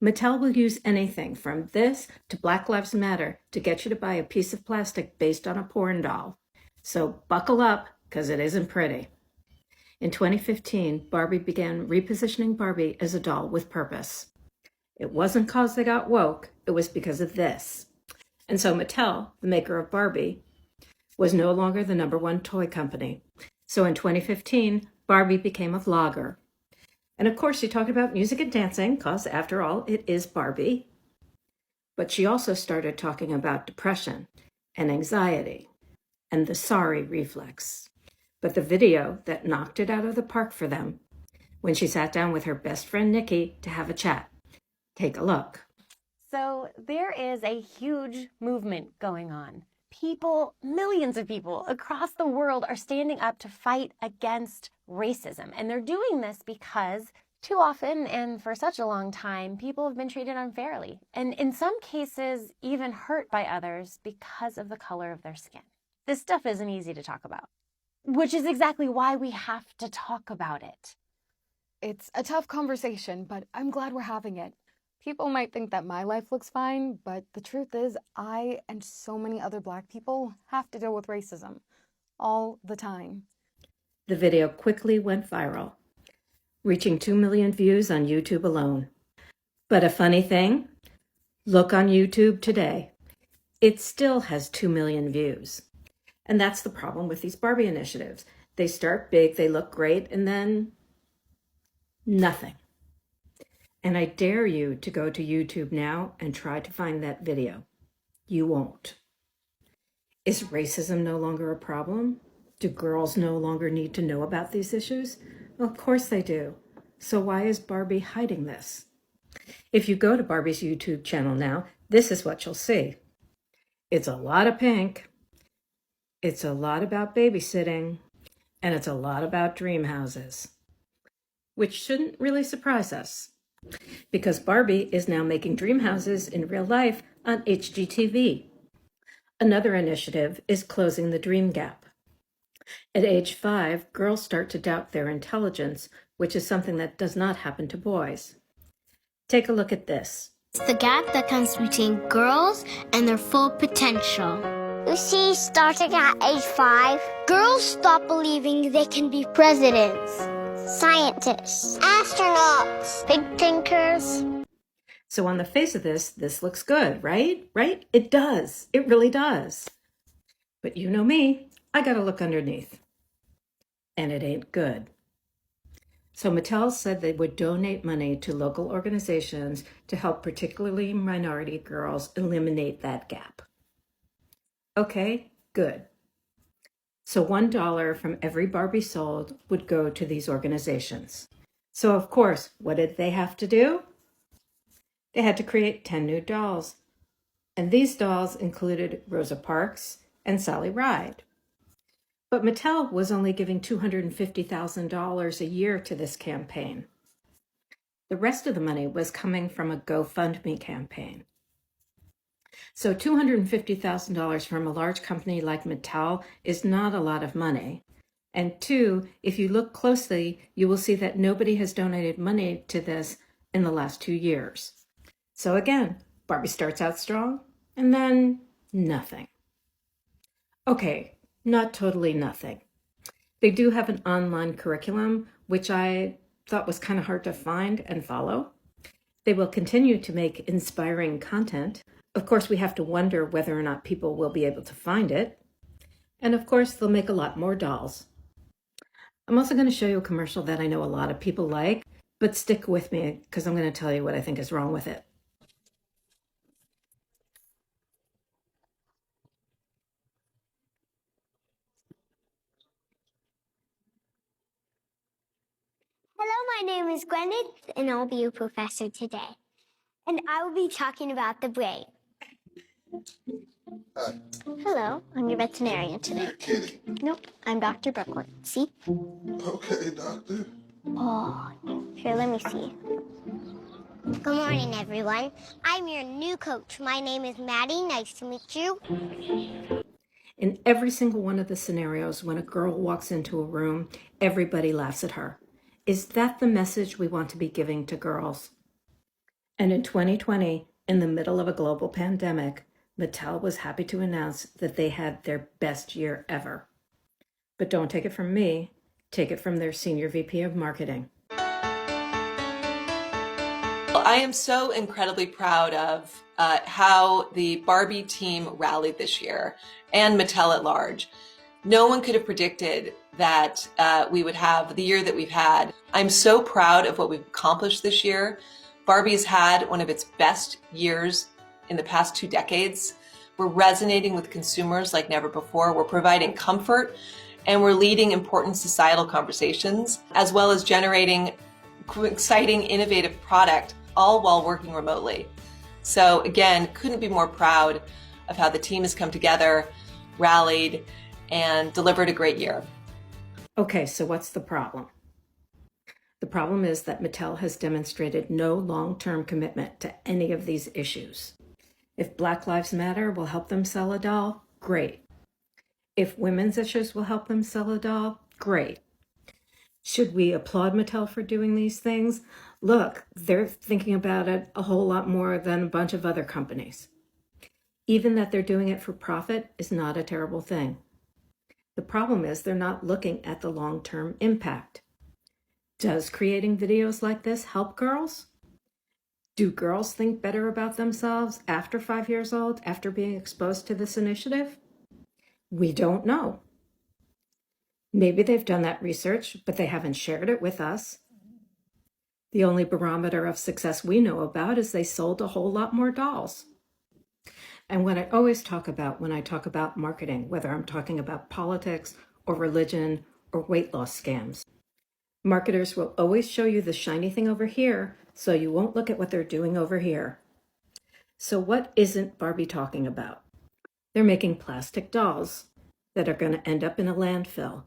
Mattel will use anything from this to Black Lives Matter to get you to buy a piece of plastic based on a porn doll. So buckle up, because it isn't pretty. In 2015, Barbie began repositioning Barbie as a doll with purpose. It wasn't because they got woke, it was because of this. And so Mattel, the maker of Barbie, was no longer the #1 toy company. So in 2015, Barbie became a vlogger. And of course, she talked about music and dancing, because after all, it is Barbie. But she also started talking about depression and anxiety and the sorry reflex. But the video that knocked it out of the park for them, when she sat down with her best friend Nikki to have a chat. Take a look. So there is a huge movement going on. People, millions of people across the world are standing up to fight against racism. And they're doing this because too often and for such a long time, people have been treated unfairly. And in some cases, even hurt by others because of the color of their skin. This stuff isn't easy to talk about, which is exactly why we have to talk about it. It's a tough conversation, but I'm glad we're having it. People might think that my life looks fine, but the truth is I and so many other Black people have to deal with racism all the time. The video quickly went viral, reaching 2 million views on YouTube alone. But a funny thing, look on YouTube today. It still has 2 million views. And that's the problem with these Barbie initiatives. They start big, they look great, and then nothing. And I dare you to go to YouTube now and try to find that video. You won't. Is racism no longer a problem? Do girls no longer need to know about these issues? Well, of course they do. So why is Barbie hiding this? If you go to Barbie's YouTube channel now, this is what you'll see. It's a lot of pink. It's a lot about babysitting. And it's a lot about dream houses. Which shouldn't really surprise us, because Barbie is now making dream houses in real life on HGTV. Another initiative is closing the dream gap. At age 5, girls start to doubt their intelligence, which is something that does not happen to boys. Take a look at this. It's the gap that comes between girls and their full potential. You see, starting at age 5, girls stop believing they can be presidents, scientists, astronauts, big thinkers. So on the face of this looks good, right? Right? It does. It really does. But you know me, I gotta look underneath. And it ain't good. So Mattel said they would donate money to local organizations to help particularly minority girls eliminate that gap. Okay, good. So $1 from every Barbie sold would go to these organizations. So of course, what did they have to do? They had to create 10 new dolls. And these dolls included Rosa Parks and Sally Ride. But Mattel was only giving $250,000 a year to this campaign. The rest of the money was coming from a GoFundMe campaign. So $250,000 from a large company like Mattel is not a lot of money. And 2, if you look closely, you will see that nobody has donated money to this in the last 2 years. So again, Barbie starts out strong, and then nothing. Okay, not totally nothing. They do have an online curriculum, which I thought was kind of hard to find and follow. They will continue to make inspiring content. Of course, we have to wonder whether or not people will be able to find it. And of course, they'll make a lot more dolls. I'm also going to show you a commercial that I know a lot of people like, but stick with me because I'm going to tell you what I think is wrong with it. Hello, my name is Gwyneth, and I'll be your professor today. And I will be talking about the brain. Hi. Hello, I'm your veterinarian today. Kitty. Nope, I'm Dr. Brooklyn. See? Okay, doctor. Oh, here, let me see. Good morning, everyone. I'm your new coach. My name is Maddie. Nice to meet you. In every single one of the scenarios, when a girl walks into a room, everybody laughs at her. Is that the message we want to be giving to girls? And in 2020, in the middle of a global pandemic, Mattel was happy to announce that they had their best year ever. But don't take it from me, take it from their Senior VP of Marketing. I am so incredibly proud of how the Barbie team rallied this year and Mattel at large. No one could have predicted that we would have the year that we've had. I'm so proud of what we've accomplished this year. Barbie's had one of its best years in the past 2 decades. We're resonating with consumers like never before. We're providing comfort and we're leading important societal conversations, as well as generating exciting, innovative product, all while working remotely. So again, couldn't be more proud of how the team has come together, rallied, and delivered a great year. Okay, so what's the problem? The problem is that Mattel has demonstrated no long-term commitment to any of these issues. If Black Lives Matter will help them sell a doll, great. If women's issues will help them sell a doll, great. Should we applaud Mattel for doing these things? Look, they're thinking about it a whole lot more than a bunch of other companies. Even that they're doing it for profit is not a terrible thing. The problem is they're not looking at the long-term impact. Does creating videos like this help girls? Do girls think better about themselves after 5 years old, after being exposed to this initiative? We don't know. Maybe they've done that research, but they haven't shared it with us. The only barometer of success we know about is they sold a whole lot more dolls. And what I always talk about when I talk about marketing, whether I'm talking about politics or religion or weight loss scams, marketers will always show you the shiny thing over here, so you won't look at what they're doing over here. So what isn't Barbie talking about? They're making plastic dolls that are going to end up in a landfill.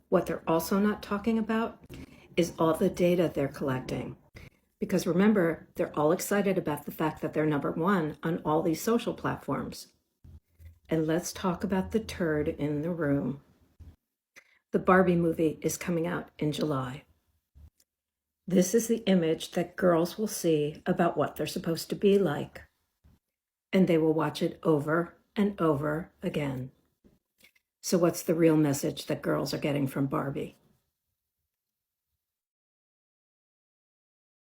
What they're also not talking about is all the data they're collecting. Because remember, they're all excited about the fact that they're number one on all these social platforms. And let's talk about the turd in the room. The Barbie movie is coming out in July. This is the image that girls will see about what they're supposed to be like. And they will watch it over and over again. So what's the real message that girls are getting from Barbie?